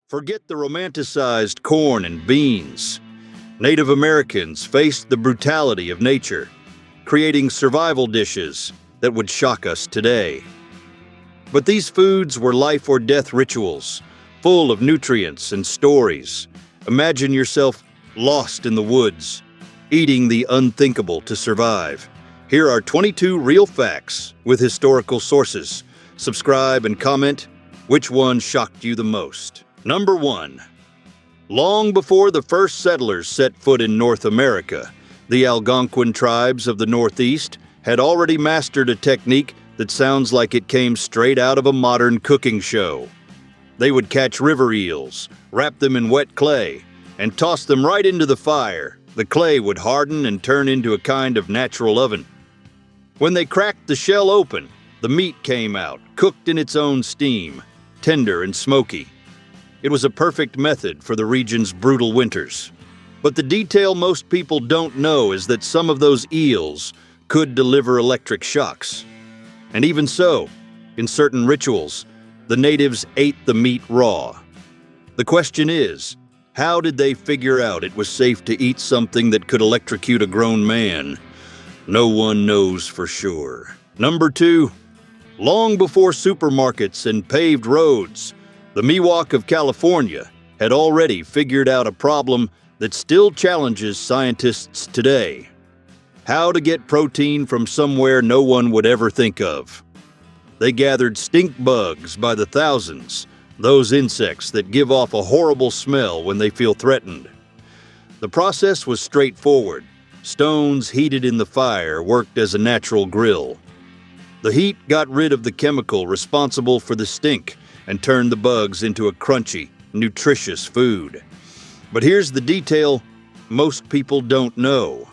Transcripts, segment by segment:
Forget the romanticized corn and beans. Native Americans faced the brutality of nature, creating survival dishes that would shock us today. But these foods were life or death rituals, full of nutrients and stories. Imagine yourself lost in the woods, eating the unthinkable to survive. Here are 22 real facts with historical sources. Subscribe and comment which one shocked you the most. Number 1. Long before the first settlers set foot in North America, the Algonquin tribes of the Northeast had already mastered a technique that sounds like it came straight out of a modern cooking show. They would catch river eels, wrap them in wet clay, and toss them right into the fire. The clay would harden and turn into a kind of natural oven. When they cracked the shell open, the meat came out, cooked in its own steam, tender and smoky. It was a perfect method for the region's brutal winters. But the detail most people don't know is that some of those eels could deliver electric shocks. And even so, in certain rituals, the natives ate the meat raw. The question is, how did they figure out it was safe to eat something that could electrocute a grown man? No one knows for sure. Number 2. Long before supermarkets and paved roads, the Miwok of California had already figured out a problem that still challenges scientists today: how to get protein from somewhere no one would ever think of. They gathered stink bugs by the thousands, those insects that give off a horrible smell when they feel threatened. The process was straightforward. Stones heated in the fire worked as a natural grill. The heat got rid of the chemical responsible for the stink and turned the bugs into a crunchy, nutritious food. But here's the detail most people don't know.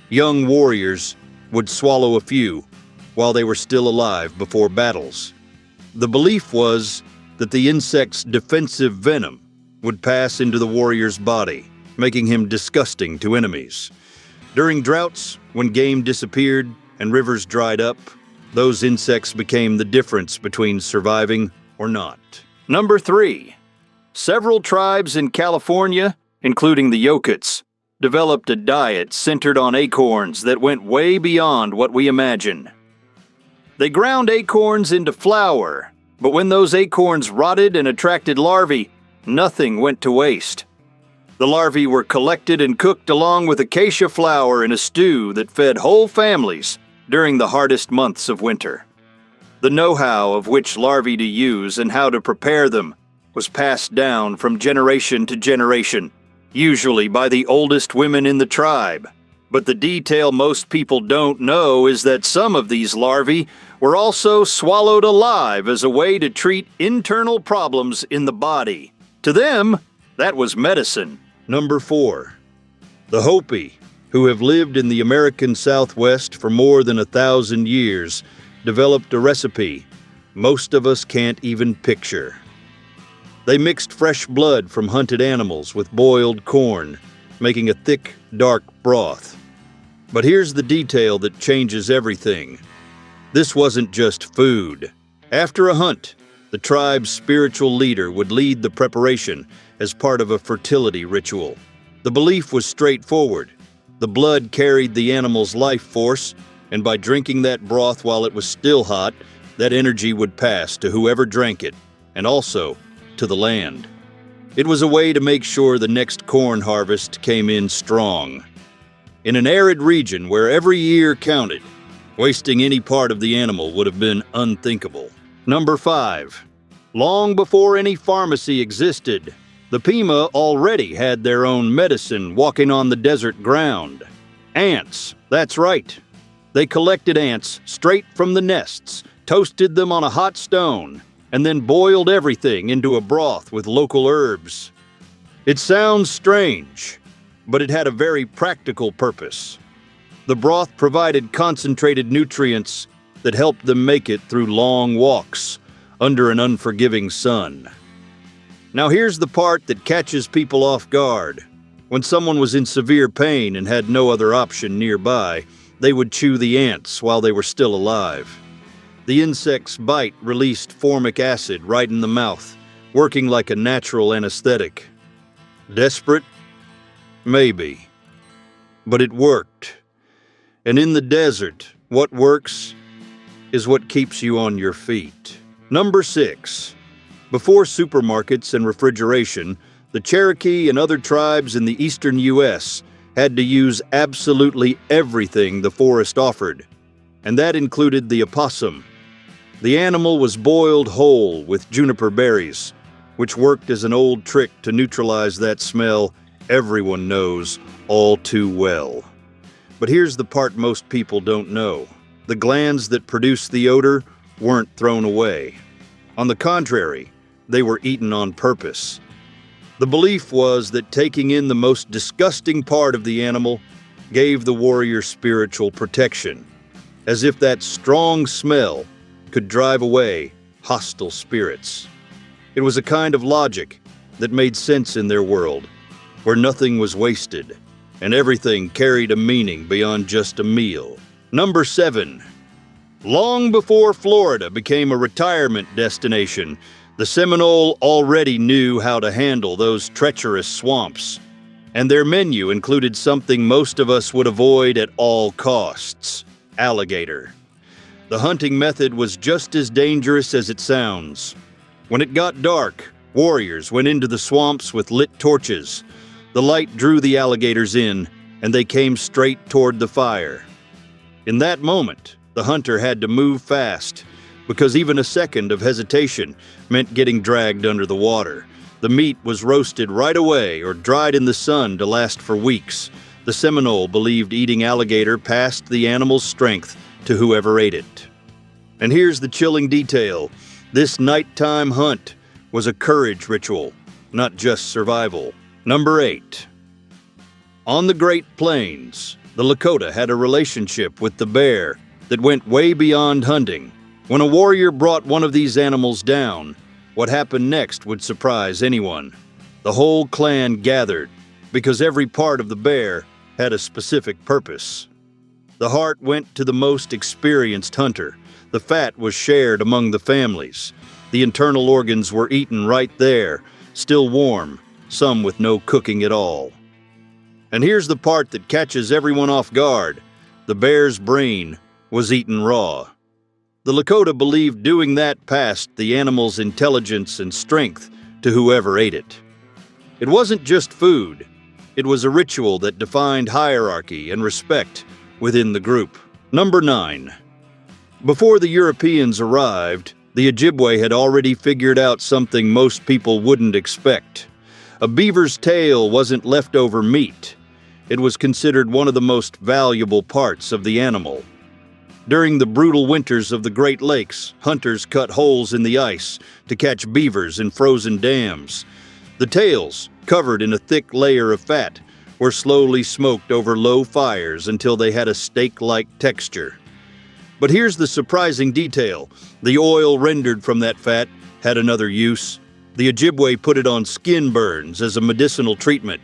Young warriors would swallow a few while they were still alive before battles. The belief was that the insect's defensive venom would pass into the warrior's body, making him disgusting to enemies. During droughts, when game disappeared and rivers dried up, those insects became the difference between surviving or not. Number 3. Several tribes in California, including the Yokuts, developed a diet centered on acorns that went way beyond what we imagine. They ground acorns into flour, but when those acorns rotted and attracted larvae, nothing went to waste. The larvae were collected and cooked along with acacia flour in a stew that fed whole families during the hardest months of winter. The know-how of which larvae to use and how to prepare them was passed down from generation to generation, usually by the oldest women in the tribe. But the detail most people don't know is that some of these larvae were also swallowed alive as a way to treat internal problems in the body. To them, that was medicine. Number 4. The Hopi, who have lived in the American Southwest for more than 1,000 years, developed a recipe most of us can't even picture. They mixed fresh blood from hunted animals with boiled corn, making a thick, dark broth. But here's the detail that changes everything. This wasn't just food. After a hunt, the tribe's spiritual leader would lead the preparation as part of a fertility ritual. The belief was straightforward. The blood carried the animal's life force, and by drinking that broth while it was still hot, that energy would pass to whoever drank it, and also to the land. It was a way to make sure the next corn harvest came in strong. In an arid region where every year counted, wasting any part of the animal would have been unthinkable. Number 5. Long before any pharmacy existed, the Pima already had their own medicine walking on the desert ground. Ants, that's right. They collected ants straight from the nests, toasted them on a hot stone, and then boiled everything into a broth with local herbs. It sounds strange, but it had a very practical purpose. The broth provided concentrated nutrients that helped them make it through long walks under an unforgiving sun. Now here's the part that catches people off guard. When someone was in severe pain and had no other option nearby, they would chew the ants while they were still alive. The insect's bite released formic acid right in the mouth, working like a natural anesthetic. Desperate? Maybe. But it worked. And in the desert, what works is what keeps you on your feet. Number 6. Before supermarkets and refrigeration, the Cherokee and other tribes in the eastern U.S. had to use absolutely everything the forest offered, and that included the opossum. The animal was boiled whole with juniper berries, which worked as an old trick to neutralize that smell everyone knows all too well. But here's the part most people don't know. The glands that produce the odor weren't thrown away. On the contrary, they were eaten on purpose. The belief was that taking in the most disgusting part of the animal gave the warrior spiritual protection, as if that strong smell could drive away hostile spirits. It was a kind of logic that made sense in their world, where nothing was wasted and everything carried a meaning beyond just a meal. Number 7. Long before Florida became a retirement destination, the Seminole already knew how to handle those treacherous swamps, and their menu included something most of us would avoid at all costs: alligator. The hunting method was just as dangerous as it sounds. When it got dark, warriors went into the swamps with lit torches. The light drew the alligators in, and they came straight toward the fire. In that moment, the hunter had to move fast, because even a second of hesitation meant getting dragged under the water. The meat was roasted right away or dried in the sun to last for weeks. The Seminole believed eating alligator passed the animal's strength to whoever ate it. And here's the chilling detail. This nighttime hunt was a courage ritual, not just survival. Number 8. On the Great Plains, the Lakota had a relationship with the bear that went way beyond hunting. When a warrior brought one of these animals down, what happened next would surprise anyone. The whole clan gathered, because every part of the bear had a specific purpose. The heart went to the most experienced hunter. The fat was shared among the families. The internal organs were eaten right there, still warm, some with no cooking at all. And here's the part that catches everyone off guard. The bear's brain was eaten raw. The Lakota believed doing that passed the animal's intelligence and strength to whoever ate it. It wasn't just food. It was a ritual that defined hierarchy and respect within the group. Number 9. Before the Europeans arrived, the Ojibwe had already figured out something most people wouldn't expect. A beaver's tail wasn't leftover meat. It was considered one of the most valuable parts of the animal. During the brutal winters of the Great Lakes, hunters cut holes in the ice to catch beavers in frozen dams. The tails, covered in a thick layer of fat, were slowly smoked over low fires until they had a steak-like texture. But here's the surprising detail. The oil rendered from that fat had another use. The Ojibwe put it on skin burns as a medicinal treatment.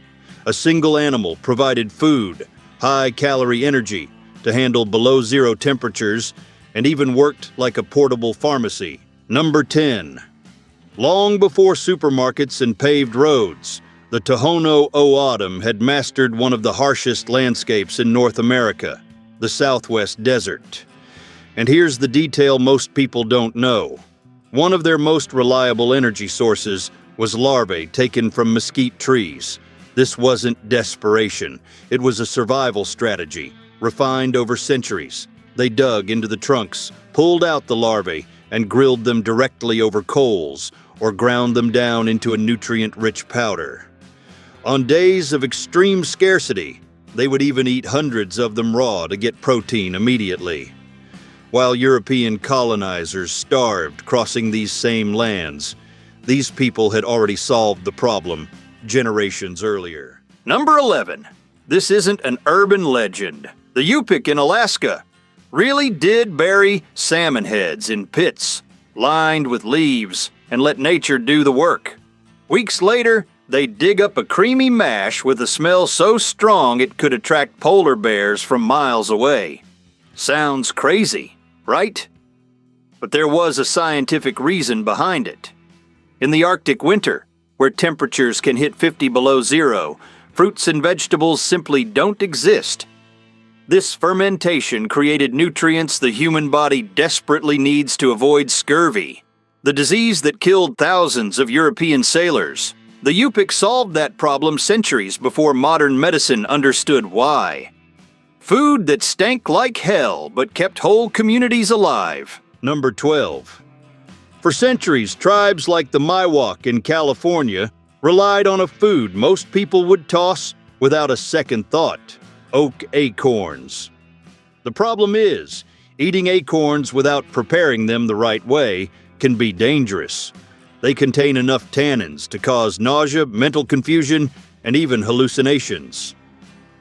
A single animal provided food, high-calorie energy, to handle below-zero temperatures, and even worked like a portable pharmacy. Number 10. Long before supermarkets and paved roads, the Tohono O'odham had mastered one of the harshest landscapes in North America, the Southwest Desert. And here's the detail most people don't know. One of their most reliable energy sources was larvae taken from mesquite trees. This wasn't desperation. It was a survival strategy, refined over centuries. They dug into the trunks, pulled out the larvae, and grilled them directly over coals, or ground them down into a nutrient-rich powder. On days of extreme scarcity, they would even eat hundreds of them raw to get protein immediately. While European colonizers starved crossing these same lands, these people had already solved the problem generations earlier. Number 11. This isn't an urban legend. The Yupik in Alaska really did bury salmon heads in pits, lined with leaves, and let nature do the work. Weeks later, they'd dig up a creamy mash with a smell so strong it could attract polar bears from miles away. Sounds crazy, right? But there was a scientific reason behind it. In the Arctic winter, where temperatures can hit 50 below zero, fruits and vegetables simply don't exist. This fermentation created nutrients the human body desperately needs to avoid scurvy, the disease that killed thousands of European sailors. The Yupik solved that problem centuries before modern medicine understood why. Food that stank like hell but kept whole communities alive. Number 12. For centuries, tribes like the Miwok in California relied on a food most people would toss without a second thought: oak acorns. The problem is, eating acorns without preparing them the right way can be dangerous. They contain enough tannins to cause nausea, mental confusion, and even hallucinations.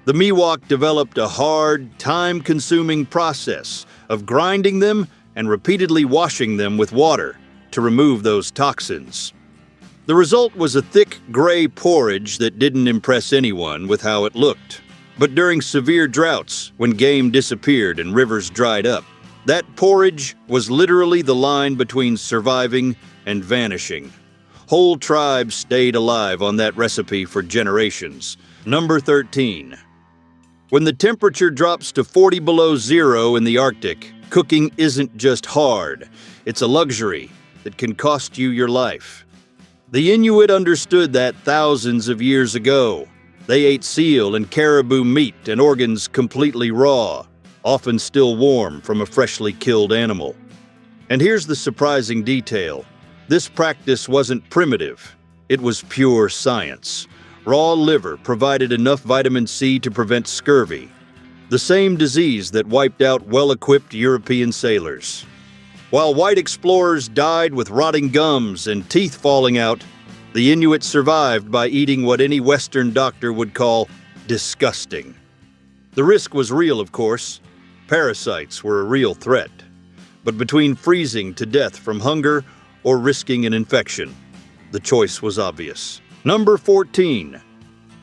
The Miwok developed a hard, time-consuming process of grinding them and repeatedly washing them with water to remove those toxins. The result was a thick, gray porridge that didn't impress anyone with how it looked. But during severe droughts, when game disappeared and rivers dried up, that porridge was literally the line between surviving and vanishing. Whole tribes stayed alive on that recipe for generations. Number 13. When the temperature drops to 40 below zero in the Arctic, cooking isn't just hard, it's a luxury that can cost you your life. The Inuit understood that thousands of years ago. They ate seal and caribou meat and organs completely raw, often still warm from a freshly killed animal. And here's the surprising detail. This practice wasn't primitive. It was pure science. Raw liver provided enough vitamin C to prevent scurvy, the same disease that wiped out well-equipped European sailors. While white explorers died with rotting gums and teeth falling out, the Inuit survived by eating what any Western doctor would call disgusting. The risk was real, of course. Parasites were a real threat. But between freezing to death from hunger or risking an infection, the choice was obvious. Number 14.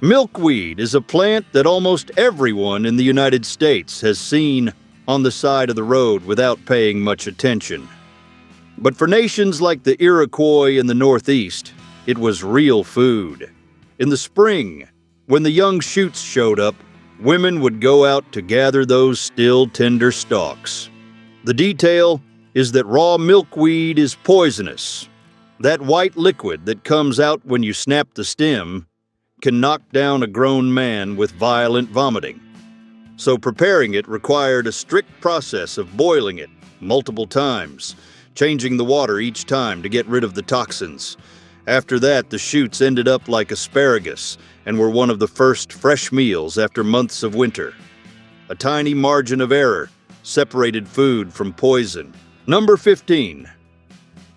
Milkweed is a plant that almost everyone in the United States has seen on the side of the road without paying much attention. But for nations like the Iroquois in the Northeast, it was real food. In the spring, when the young shoots showed up, women would go out to gather those still tender stalks. The detail is that raw milkweed is poisonous. That white liquid that comes out when you snap the stem can knock down a grown man with violent vomiting. So preparing it required a strict process of boiling it multiple times, changing the water each time to get rid of the toxins. After that, the shoots ended up like asparagus and were one of the first fresh meals after months of winter. A tiny margin of error separated food from poison. Number 15.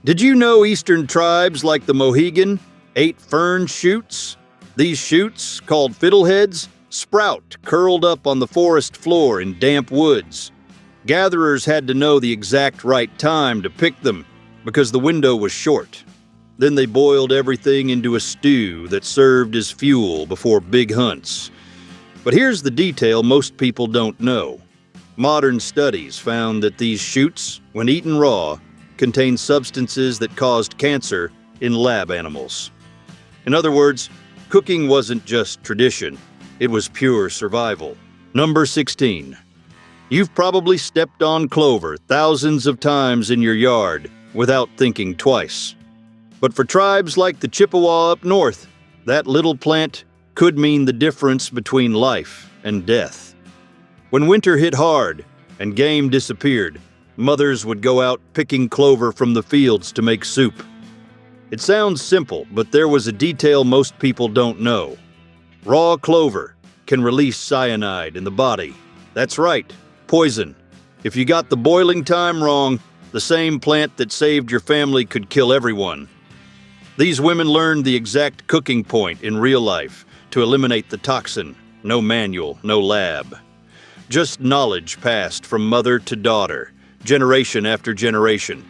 Did you know Eastern tribes like the Mohegan ate fern shoots? These shoots, called fiddleheads, sprout curled up on the forest floor in damp woods. Gatherers had to know the exact right time to pick them because the window was short. Then they boiled everything into a stew that served as fuel before big hunts. But here's the detail most people don't know. Modern studies found that these shoots, when eaten raw, contain substances that caused cancer in lab animals. In other words, cooking wasn't just tradition, it was pure survival. Number 16. You've probably stepped on clover thousands of times in your yard without thinking twice. But for tribes like the Chippewa up north, that little plant could mean the difference between life and death. When winter hit hard and game disappeared, mothers would go out picking clover from the fields to make soup. It sounds simple, but there was a detail most people don't know. Raw clover can release cyanide in the body. That's right, poison. If you got the boiling time wrong, the same plant that saved your family could kill everyone. These women learned the exact cooking point in real life to eliminate the toxin. No manual, no lab. Just knowledge passed from mother to daughter, generation after generation.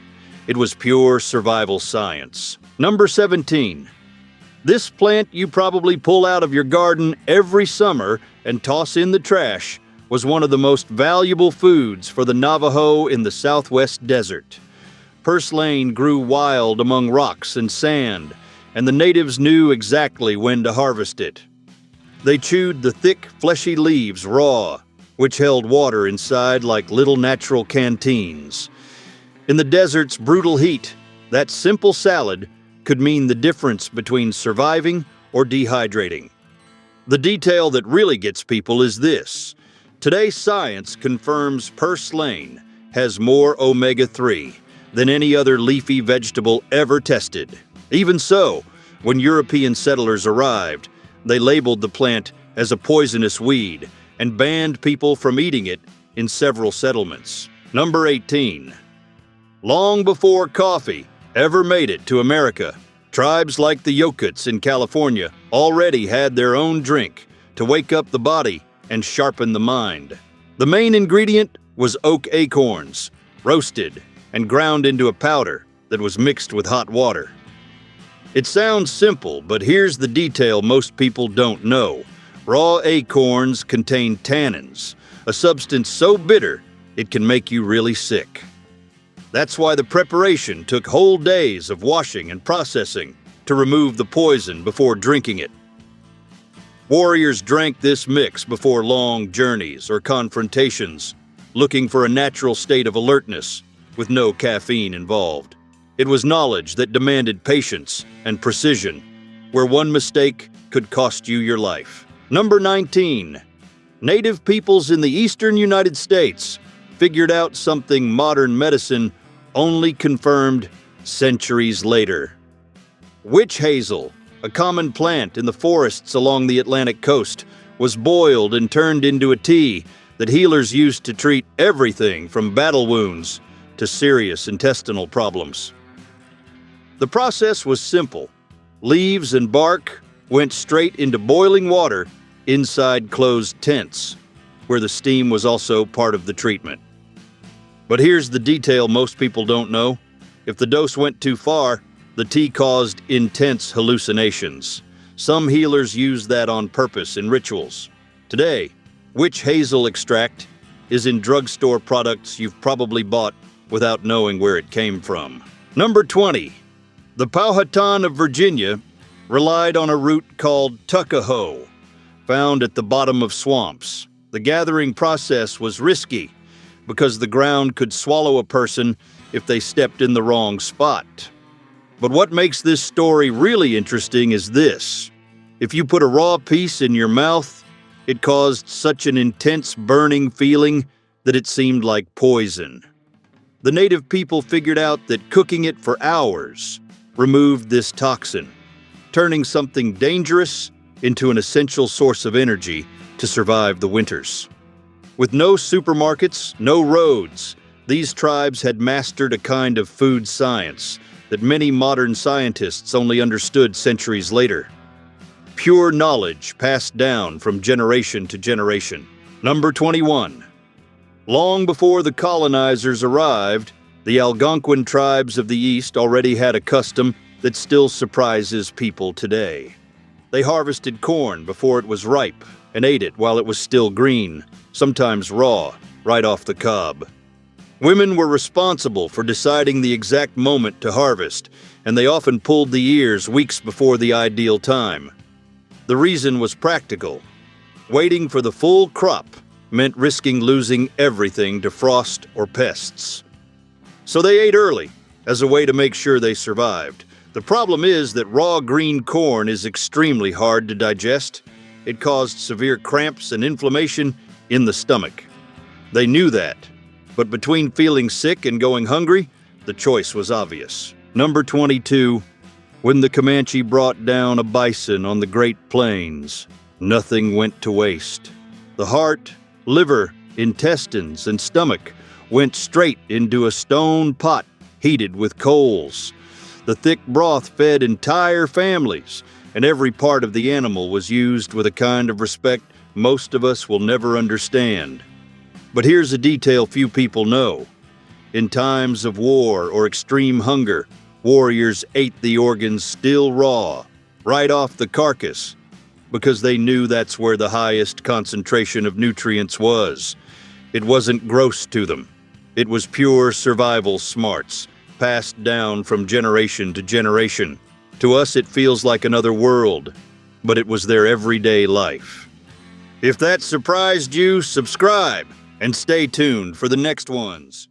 It was pure survival science. Number 17. This plant you probably pull out of your garden every summer and toss in the trash was one of the most valuable foods for the Navajo in the Southwest desert. Purslane grew wild among rocks and sand, and the natives knew exactly when to harvest it. They chewed the thick, fleshy leaves raw, which held water inside like little natural canteens. In the desert's brutal heat, that simple salad could mean the difference between surviving or dehydrating. The detail that really gets people is this. Today's science confirms purslane has more omega-3 than any other leafy vegetable ever tested. Even so, when European settlers arrived, they labeled the plant as a poisonous weed and banned people from eating it in several settlements. Number 18. Long before coffee ever made it to America, tribes like the Yokuts in California already had their own drink to wake up the body and sharpen the mind. The main ingredient was oak acorns, roasted and ground into a powder that was mixed with hot water. It sounds simple, but here's the detail most people don't know. Raw acorns contain tannins, a substance so bitter it can make you really sick. That's why the preparation took whole days of washing and processing to remove the poison before drinking it. Warriors drank this mix before long journeys or confrontations, looking for a natural state of alertness with no caffeine involved. It was knowledge that demanded patience and precision, where one mistake could cost you your life. Number 19. Native peoples in the eastern United States figured out something modern medicine only confirmed centuries later. Witch hazel, a common plant in the forests along the Atlantic coast, was boiled and turned into a tea that healers used to treat everything from battle wounds to serious intestinal problems. The process was simple. Leaves and bark went straight into boiling water inside closed tents, where the steam was also part of the treatment. But here's the detail most people don't know. If the dose went too far, the tea caused intense hallucinations. Some healers used that on purpose in rituals. Today, witch hazel extract is in drugstore products you've probably bought without knowing where it came from. Number 20. The Powhatan of Virginia relied on a root called tuckahoe, found at the bottom of swamps. The gathering process was risky because the ground could swallow a person if they stepped in the wrong spot. But what makes this story really interesting is this. If you put a raw piece in your mouth, it caused such an intense burning feeling that it seemed like poison. The native people figured out that cooking it for hours removed this toxin, turning something dangerous into an essential source of energy to survive the winters. With no supermarkets, no roads, these tribes had mastered a kind of food science that many modern scientists only understood centuries later. Pure knowledge passed down from generation to generation. Number 21. Long before the colonizers arrived, the Algonquin tribes of the East already had a custom that still surprises people today. They harvested corn before it was ripe and ate it while it was still green, sometimes raw, right off the cob. Women were responsible for deciding the exact moment to harvest, and they often pulled the ears weeks before the ideal time. The reason was practical. Waiting for the full crop meant risking losing everything to frost or pests. So they ate early, as a way to make sure they survived. The problem is that raw green corn is extremely hard to digest. It caused severe cramps and inflammation in the stomach. They knew that, but between feeling sick and going hungry, the choice was obvious. Number 22. When the Comanche brought down a bison on the Great Plains, nothing went to waste. The heart, liver, intestines, and stomach went straight into a stone pot heated with coals. The thick broth fed entire families, and every part of the animal was used with a kind of respect most of us will never understand. But here's a detail few people know. In times of war or extreme hunger, warriors ate the organs still raw, right off the carcass, because they knew that's where the highest concentration of nutrients was. It wasn't gross to them. It was pure survival smarts, passed down from generation to generation. To us, it feels like another world, but it was their everyday life. If that surprised you, subscribe and stay tuned for the next ones.